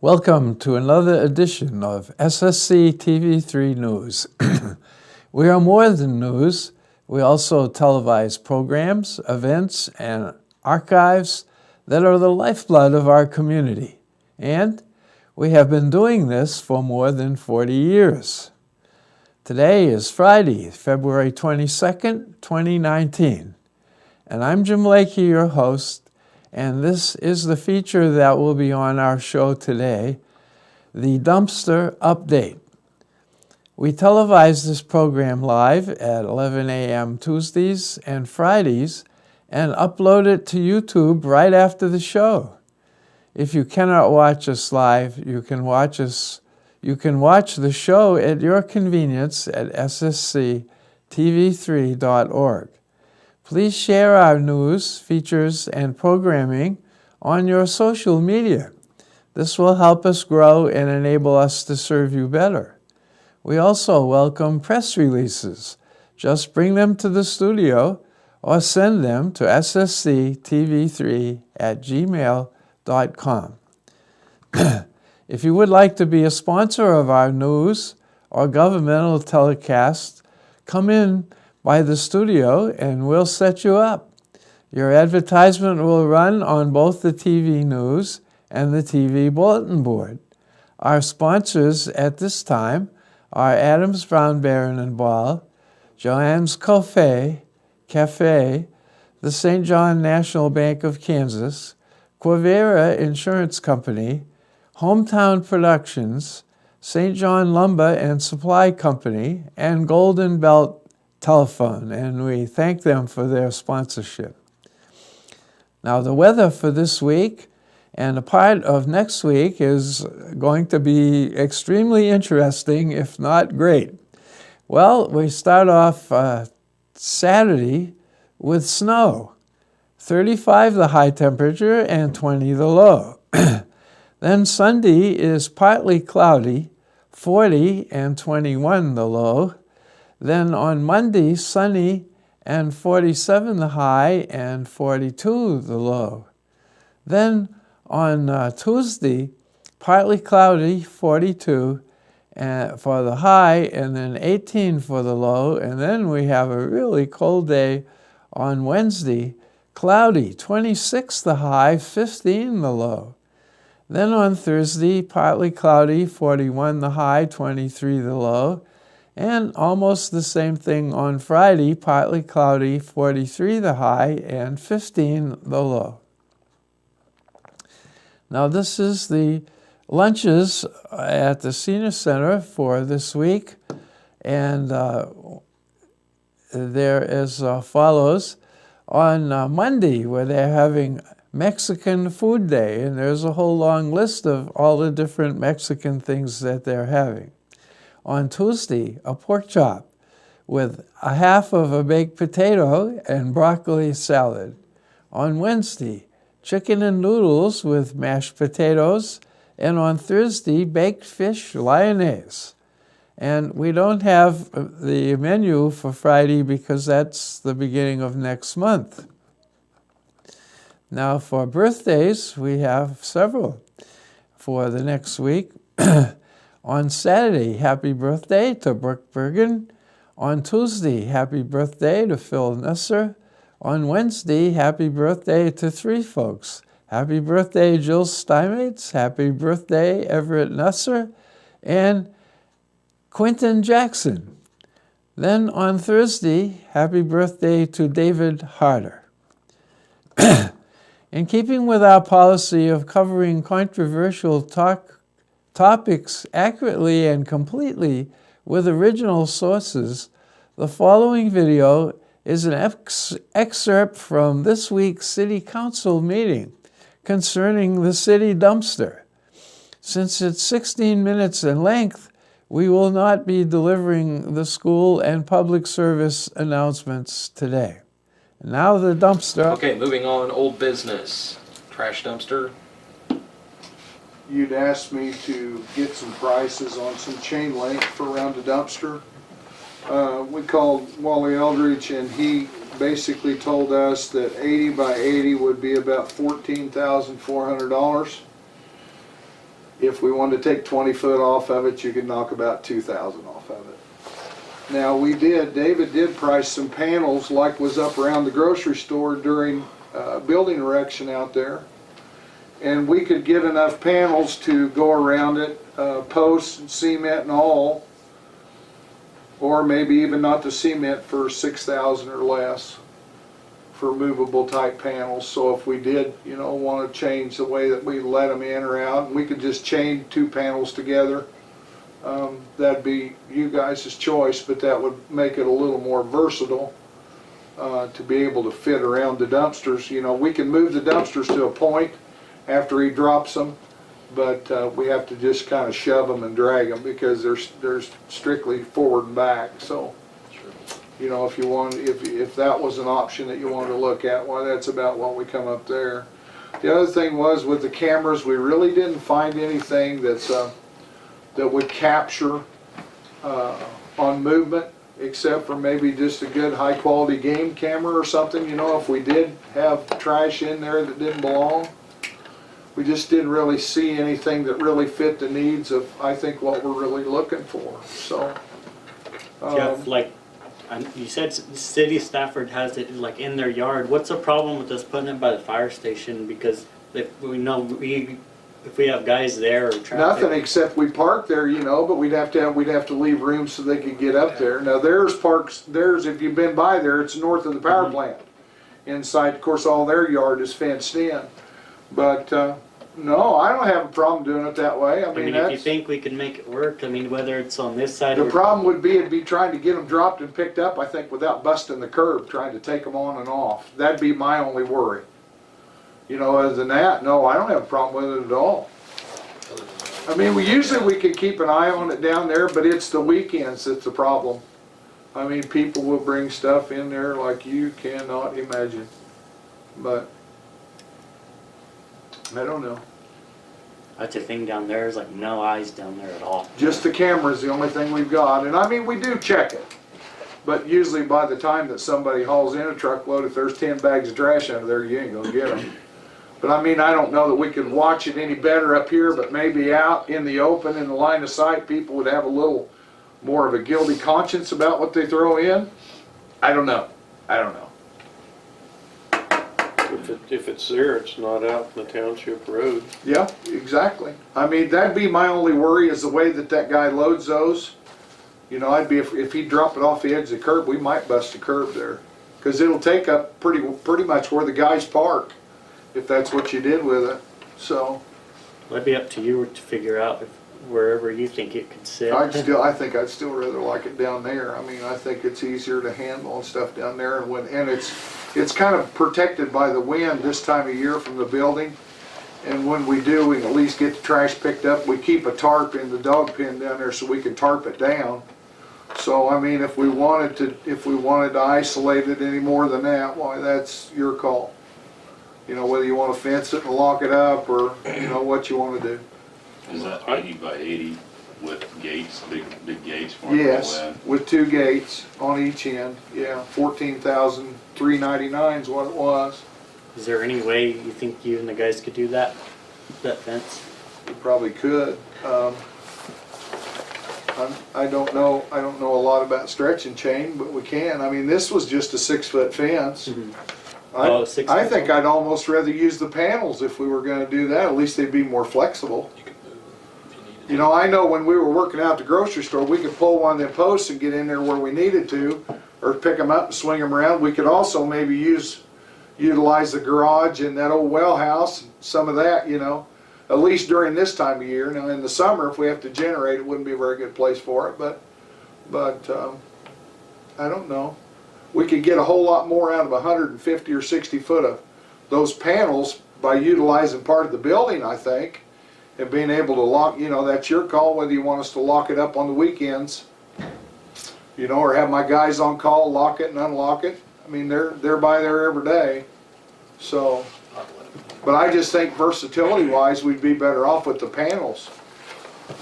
Welcome to another edition of SSC TV3 News. We are more than news. We also televise programs, events, and archives that are the lifeblood of our community. And we have been doing this for more than 40 years. Today is Friday, February 22nd, 2019. And I'm Jim Lakey, your host. And this is the feature that will be on our show today, the Dumpster Update. We televise this program live at 11 a.m. Tuesdays and Fridays and upload it to YouTube right after the show. If you cannot watch us live, you can watch the show at your convenience at ssctv3.org. Please share our news, features, and programming on your social media. This will help us grow and enable us to serve you better. We also welcome press releases. Just bring them to the studio or send them to ssctv3@gmail.com. If you would like to be a sponsor of our news or governmental telecast, come in by the studio and we'll set you up. Your advertisement will run on both the TV news and the TV bulletin board. Our sponsors at this time are Adams, Brown, Barron and Ball, Joanne's Cafe, the St. John National Bank of Kansas, Quivira Insurance Company, Hometown Productions, St. John Lumber and Supply Company, and Golden Belt Telephone, and we thank them for their sponsorship. Now, the weather for this week and a part of next week is going to be extremely interesting, if not great. Well, we start off Saturday with snow. 35 the high temperature and 20 the low. Then Sunday is partly cloudy, 40 and 21 the low. Then on Monday, sunny and 47 the high and 42 the low. Then on Tuesday, partly cloudy, 42 for the high and then 18 for the low. And then we have a really cold day on Wednesday, cloudy, 26 the high, 15 the low. Then on Thursday, partly cloudy, 41 the high, 23 the low. And almost the same thing on Friday, partly cloudy, 43 the high, and 15 the low. Now this is the lunches at the Senior Center for this week, and they're as follows. On Monday, where they're having Mexican Food Day, and there's a whole long list of all the different Mexican things that they're having. On Tuesday, a pork chop with a half of a baked potato and broccoli salad. On Wednesday, chicken and noodles with mashed potatoes. And on Thursday, baked fish lyonnaise. And we don't have the menu for Friday because that's the beginning of next month. Now for birthdays, we have several for the next week. On Saturday, happy birthday to Brooke Bergen. On Tuesday, happy birthday to Phil Nesser. On Wednesday, happy birthday to three folks. Happy birthday, Jill Steinmetz. Happy birthday, Everett Nesser. And Quentin Jackson. Then on Thursday, happy birthday to David Harder. In keeping with our policy of covering controversial topics accurately and completely with original sources, the following video is an excerpt from this week's City Council meeting concerning the city dumpster. Since it's 16 minutes in length, we will not be delivering the school and public service announcements today. Now the dumpster. Okay, moving on, old business. Trash dumpster. You'd asked me to get some prices on some chain link for around the dumpster. We called Wally Eldridge and he basically told us that 80 by 80 would be about $14,400. If we wanted to take 20 foot off of it, you could knock about 2,000 off of it. Now David did price some panels like was up around the grocery store during building erection out there. And we could get enough panels to go around it, posts and cement and all, or maybe even not the cement for 6,000 or less for movable type panels. So if we did, you know, want to change the way that we let them in or out, we could just chain 2 panels together. That'd be you guys' choice, but that would make it a little more versatile to be able to fit around the dumpsters. You know, we can move the dumpsters to a point after he drops them, but we have to just kind of shove them and drag them because they're strictly forward and back. So, you know, if that was an option that you wanted to look at, well, that's about what we come up there. The other thing was with the cameras, we really didn't find anything that's that would capture on movement, except for maybe just a good high quality game camera or something. You know, if we did have trash in there that didn't belong, we just didn't really see anything that really fit the needs of, I think, what we're really looking for. So, Jeff, like you said, City of Stafford has it like in their yard. What's the problem with us putting it by the fire station? Because if we know if we have guys there or traffic. nothing except we park there, you know, but we'd have to leave room so they could get up there. Now theirs, if you've been by there, it's north of the power plant. Inside, of course, all their yard is fenced in. But no, I don't have a problem doing it that way. I mean, if you think we can make it work, I mean, whether it's on this side the or problem would be it'd be trying to get them dropped and picked up, I think, without busting the curb, trying to take them on and off. That'd be my only worry. You know, other than that, no, I don't have a problem with it at all. I mean, we can keep an eye on it down there, but it's the weekends that's the problem. I mean, people will bring stuff in there like you cannot imagine. But I don't know. that's the thing down there is like no eyes down there at all. Just the camera's the only thing we've got, and I mean, we do check it. But usually by the time that somebody hauls in a truckload, if there's 10 bags of trash under there, you ain't gonna get them. But I mean, I don't know that we could watch it any better up here, but maybe out in the open, in the line of sight, people would have a little more of a guilty conscience about what they throw in. I don't know. I don't know. If it's there, it's not out in the township road. Yeah, exactly. I mean, that'd be my only worry is the way that guy loads those. You know, I'd be if he'd drop it off the edge of the curb, we might bust a curb there, because it'll take up pretty much where the guys park, if that's what you did with it. So It'd be up to you to figure out if wherever you think it could sit. I think I'd still rather like it down there. I mean, I think it's easier to handle and stuff down there, and it's kind of protected by the wind this time of year from the building. And when we do, we can at least get the trash picked up. We keep a tarp in the dog pen down there so we can tarp it down. So I mean, if we wanted to isolate it any more than that, why, that's your call. You know, whether you want to fence it and lock it up, or you know what you want to do. Is that 80 by 80 with gates, big gates for it to go Yes, in? with 2 gates on each end. Yeah, $14,399 is what it was. Is there any way you think you and the guys could do that fence? We probably could. I don't know a lot about stretch and chain, but we can. I mean, this was just a 6-foot fence. Mm-hmm. I think I'd almost rather use the panels if we were going to do that. At least they'd be more flexible. You could move if you needed. You know, I know when we were working out at the grocery store, we could pull one of them posts and get in there where we needed to, or pick them up and swing them around. We could also maybe utilize the garage and that old well house, some of that, you know, at least during this time of year. Now in the summer, if we have to generate, it wouldn't be a very good place for it, but I don't know. We could get a whole lot more out of 150 or 60 foot of those panels by utilizing part of the building, I think, and being able to lock, you know, that's your call whether you want us to lock it up on the weekends, you know, or have my guys on call lock it and unlock it. I mean, they're by there every day. So, but I just think versatility-wise, we'd be better off with the panels,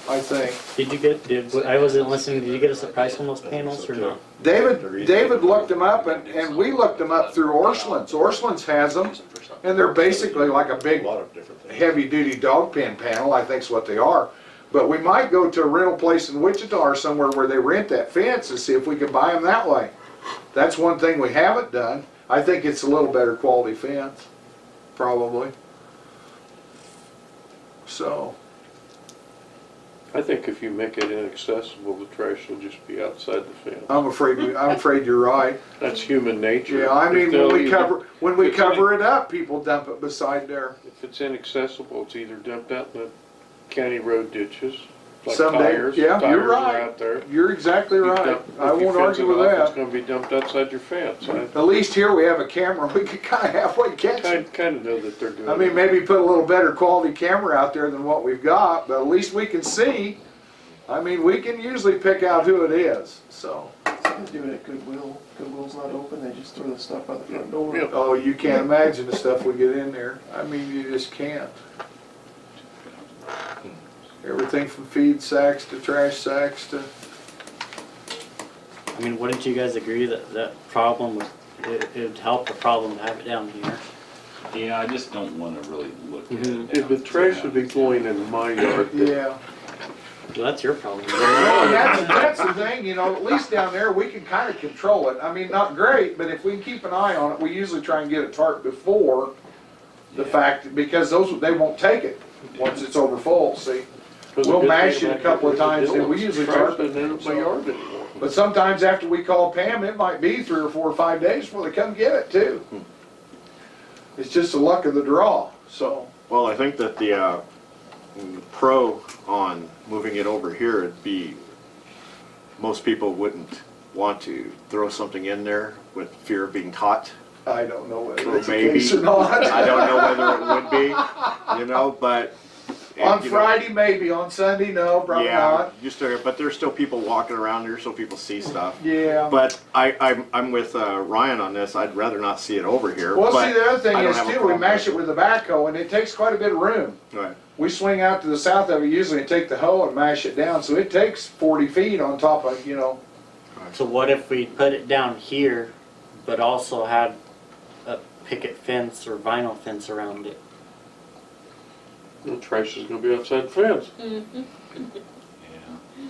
I think. I wasn't listening, did you get us a price on those panels or not? David looked them up, and we looked them up through Orscheln's. Orscheln's has them, and they're basically like a big heavy-duty dog pen panel, I think's what they are. But we might go to a rental place in Wichita or somewhere where they rent that fence and see if we can buy them that way. That's one thing we haven't done. I think it's a little better quality fence, probably. So, I think if you make it inaccessible, the trash will just be outside the fence. I'm afraid you're right. That's human nature. Yeah, I mean, If they'll when we if cover it up, people dump it beside there. If it's inaccessible, it's either dumped out in the county road ditches, like Some day, tires. yeah, Tires you're are right. out there. You're exactly You right. dump- I if you won't fence argue it with off, It's that. gonna be dumped outside your fence. At least here we have a camera, we can kind of halfway catch it. Kind of know that they're doing it. I mean, maybe put a little better quality camera out there than what we've got, but at least we can see. I mean, we can usually pick out who it is, so. They do it at Goodwill. Goodwill's not open, they just throw the stuff out the front door. Yeah. Oh, you can't imagine the stuff we get in there. I mean, you just can't. Everything from feed sacks to trash sacks to, I mean, wouldn't you guys agree that that problem it would help the problem to have it down here? Yeah, I just don't wanna really look at Mhm. it. If the trash would be going in my yard, yeah. Well, that's your problem. Well, and that's the thing, you know, at least down there, we can kind of control it. I mean, not great, but if we can keep an eye on it, we usually try and get a tarp before the fact, because they won't take it once it's over full, see? 'cause the We'll good mash thing it a about couple of getting rid times, and we Dillon's usually trash tarp it. doesn't end up in my yard anymore. But sometimes after we call Pam, it might be 3 or 4 or 5 days before they come get it too. It's just the luck of the draw, so. Well, I think that the pro on moving it over here would be, most people wouldn't want to throw something in there with fear of being caught. I don't know whether Or it's the maybe. case or not. I don't know whether it would be, you know, but. On you know, Friday, maybe. On Sunday, no, probably yeah, not. just but there's still people walking around here, so people see stuff. Yeah. But I'm with Ryan on this. I'd rather not see it over here. Well, but see, the other thing I don't is have a too, we problem mash it with the backhoe, and it takes quite a bit of room. Right. We swing out to the south of it usually and take the hoe and mash it down, so it takes 40 feet on top of, you know. So what if we put it down here, but also had a picket fence or vinyl fence around it? The trash is gonna be outside the fence.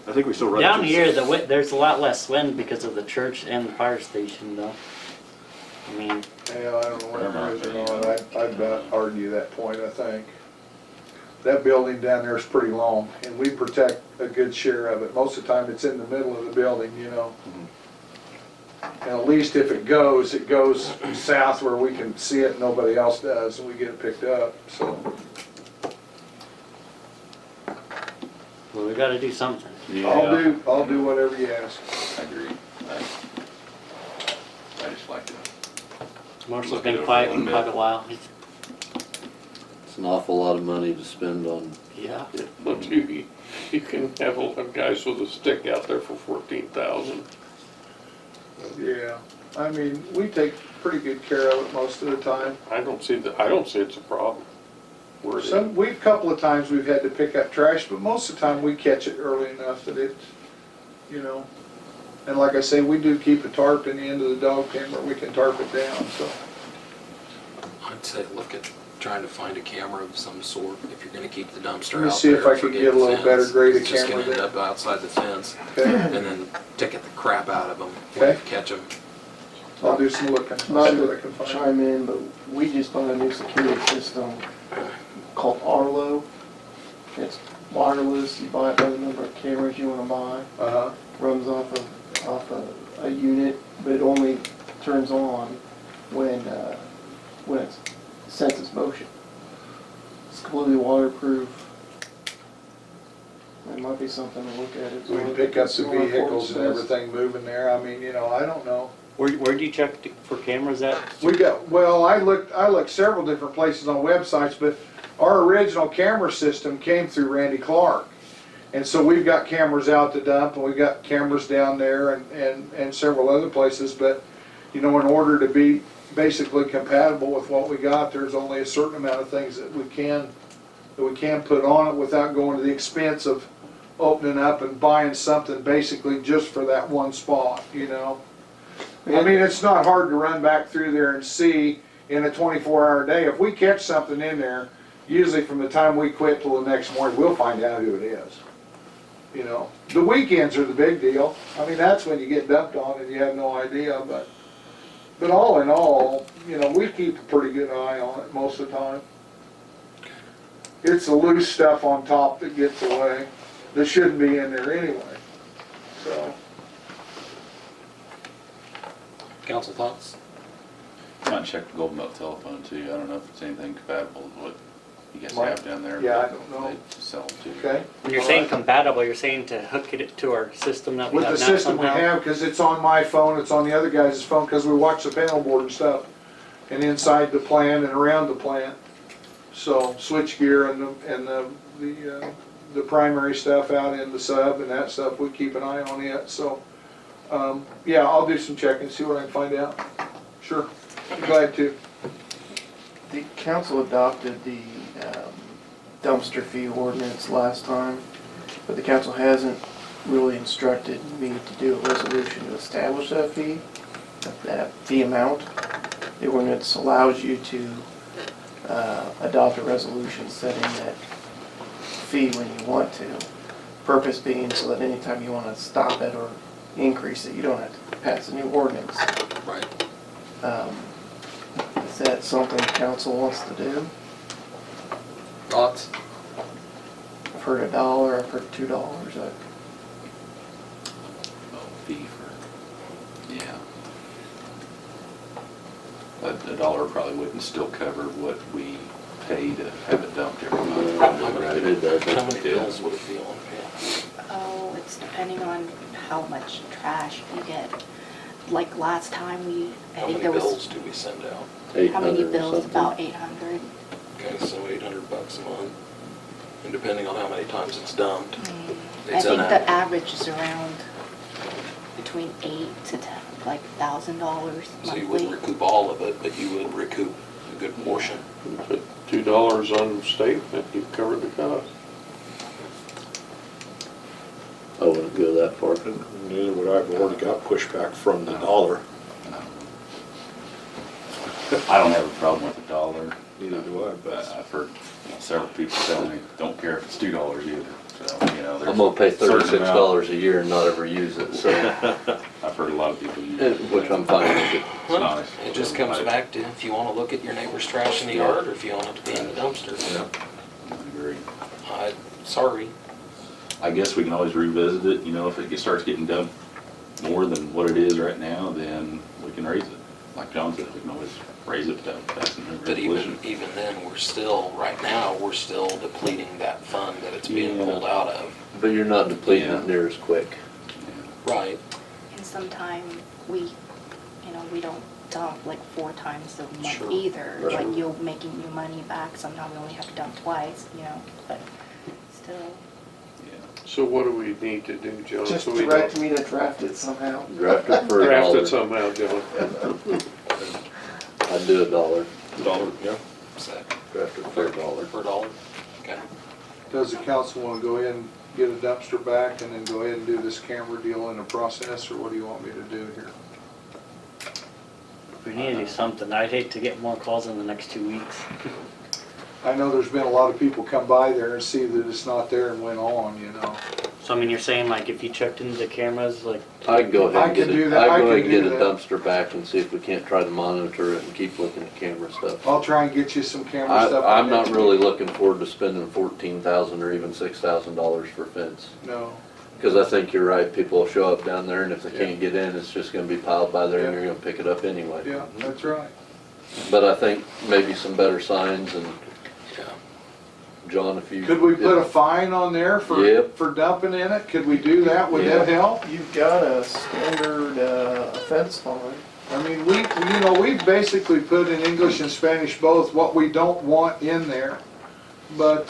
I think we still run Down into- here, there's a lot less wind because of the church and the fire station, though. I mean, Yeah, I don't know whether it is or not. I'd about argue that point, I think. That building down there is pretty long, and we protect a good share of it. Most of the time, it's in the middle of the building, you know. And at least if it goes south where we can see it and nobody else does, and we get it picked up, so. well, we gotta do something. I'll do whatever you ask. I agree. I just like to. Marshall's Look been at it quiet a for little quite bit. a while. It's an awful lot of money to spend on, Yeah. But you can have a lot of guys with a stick out there for 14,000. Yeah, I mean, we take pretty good care of it most of the time. I don't see it's a problem. Where it is. A couple of times we've had to pick up trash, but most of the time we catch it early enough that it, you know. And like I say, we do keep a tarp in the end of the dog pen where we can tarp it down, so. I'd say look at trying to find a camera of some sort if you're gonna keep the dumpster Let me out see if there, I can forget get a little the better fence. grade of It's just camera gonna end there. up outside the fence, Okay, and then ticket the crap out of them when Okay. you catch them. I'll do some looking, see Not what I to can find. chime in, but we just bought a new security system called Arlo. It's wireless, you buy it by the number of cameras you wanna buy. Uh-huh, Runs off a unit, but it only turns on when it senses motion. It's completely waterproof. It might be something to look at. It's we can like pick up the solar vehicles and force. everything moving there, I mean, you know, I don't know. Where do you check for cameras at? We got, well, I looked several different places on websites, but our original camera system came through Randy Clark. And so we've got cameras out the dump, and we've got cameras down there and several other places, but, you know, in order to be basically compatible with what we got, there's only a certain amount of things that we can put on it without going to the expense of opening up and buying something basically just for that one spot, you know? I mean, it's not hard to run back through there and see in a 24-hour day. If we catch something in there, usually from the time we quit till the next morning, we'll find out who it is. You know, the weekends are the big deal. I mean, that's when you get dumped on and you have no idea, but all in all, you know, we keep a pretty good eye on it most of the time. It's the loose stuff on top that gets away, that shouldn't be in there anyway, so. Council thoughts? Might check the Golden Belt telephone too. I don't know if it's anything compatible with what you guys Might- have down there. yeah, but I don't know. they sell them too. Okay. When you're saying compatible, you're saying to hook it to our system that we With have the now system we somehow? have, because it's on my phone, it's on the other guy's phone, because we watch the panel board and stuff, and inside the plant and around the plant. So switch gear and the primary stuff out in the sub and that stuff, we keep an eye on it. So yeah, I'll do some checking, see what I can find out. Sure, glad to. The council adopted the dumpster fee ordinance last time, but the council hasn't really instructed me to do a resolution to establish that fee amount. The ordinance allows you to adopt a resolution setting that fee when you want to. Purpose being so that anytime you want to stop it or increase it, you don't have to pass a new ordinance. Right. Is that something the council wants to do? Thoughts? I've heard $1, I've heard $2. Oh, fee for, yeah. A dollar probably wouldn't still cover what we pay to have it dumped every month. Right, it does. How many bills would it be on? Oh, it's depending on how much trash you get. Like last time I How think many there was, bills do we send out? how many 800 or bills? something. About 800. Okay, so $800 a month. And depending on how many times it's dumped, I it's think an the average is around between $8 to like $1,000 So you monthly. wouldn't recoup all of it, but you would recoup a good portion. Put $2 on statement, you've covered the cost. I wouldn't go that far. Neither would I, but already got pushback from the dollar. I don't have a problem with a dollar. Neither do I, But but I've heard several people telling me, don't care if it's $2 either. So, you know, there's I'm gonna pay a certain amount. $36 a year and not ever use it, so, I've heard a lot of people use it. which I'm fine with it. It's nice. It just comes back to if you want to look at your neighbor's trash in the yard or if you want it to be in the dumpster. I agree. Sorry. I guess we can always revisit it, you know, if it starts getting dumped more than what it is right now, then we can raise it. Like John said, we can always raise it without passing a But resolution. even then, right now, we're still depleting that fund that it's being Yeah. pulled out of. But you're not depleting Yeah. it near as quick. Right. And sometimes we don't dump like 4 times a month Sure. either. Right. Like you're making your money back. Sometimes we only have to dump twice, but still. So what do we need to do, John? Just So we direct me to draft it somehow. Draft it for Draft it $1. somehow, John. I'd do $1. dollar, yeah. Set Draft it for $1. for $1. Okay. Does the council want to go ahead and get a dumpster back and then go ahead and do this camera deal in the process, or what do you want me to do here? We need to do something. I'd hate to get more calls in the next 2 weeks. I know there's been a lot of people come by there and see that it's not there and went on, So I mean, you're saying like if you checked into the cameras, like, I'd go I ahead and can get do it, that. I I'd go can ahead and get do a that. dumpster back and see if we can't try to monitor it and keep looking at camera stuff. I'll try and get you some camera stuff. I'm on not next really week. looking forward to spending $14,000 or even $6,000 for fence. No, Cause I think you're right, people will show up down there and if they Yeah. can't get in, it's just gonna be piled by there and Yeah. you're gonna pick it up anyway. yeah, that's right. But I think maybe some better signs and Yeah. John, if you. Could we put a fine on there Yep. for dumping in it? Could we do that? Would that help? You've got a standard offense fine. I mean, we've basically put in English and Spanish both what we don't want in there, but,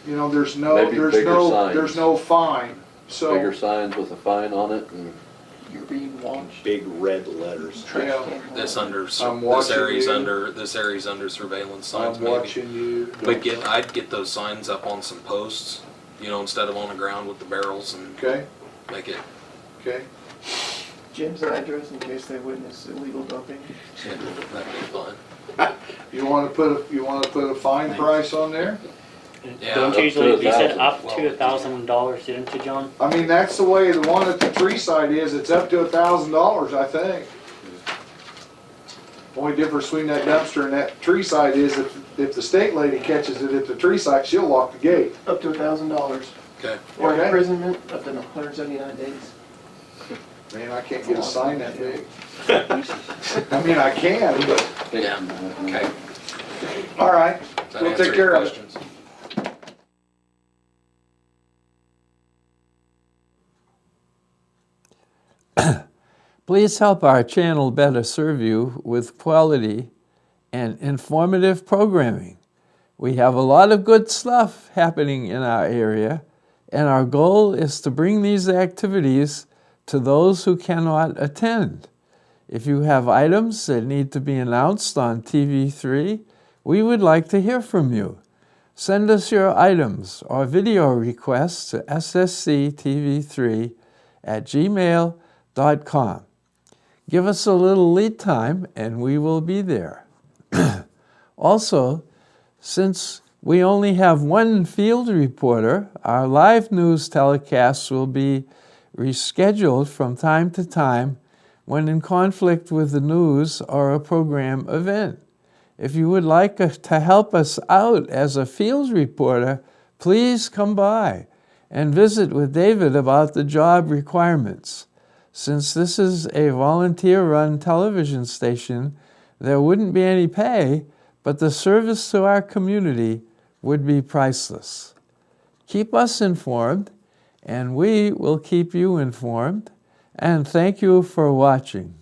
there's Maybe bigger signs. there's no fine, so. Bigger signs with a fine on it and You're being watched. Big red letters. Yeah, This I'm watching you. this area's under surveillance signs I'm maybe. watching you. But I'd get those signs up on some posts, you know, instead of on the ground with the barrels and Okay, make it, okay. Jim's address in case they witness illegal dumping. that'd be fun. You wanna put a fine price on there? Yeah. Don't Up to usually, you said $1,000. up to $1,000, didn't you, John? I mean, that's the way the one at the tree site is, it's up to $1,000, I think. Only difference between that dumpster and that tree site is if the state lady catches it at the tree site, she'll lock the gate. Up to $1,000. Okay. Or Okay. imprisonment up to 179 days. Man, I can't get a sign that big. I mean, I can, but, Yeah, okay. all right, Does that we'll answer take your care of it. questions? Please help our channel better serve you with quality and informative programming. We have a lot of good stuff happening in our area, and our goal is to bring these activities to those who cannot attend. If you have items that need to be announced on TV3, we would like to hear from you. Send us your items or video requests to ssctv3@gmail.com. Give us a little lead time and we will be there. Also, since we only have one field reporter, our live news telecasts will be rescheduled from time to time when in conflict with the news or a program event. If you would like to help us out as a field reporter, please come by and visit with David about the job requirements. Since this is a volunteer-run television station, there wouldn't be any pay, but the service to our community would be priceless. Keep us informed, and we will keep you informed. And thank you for watching.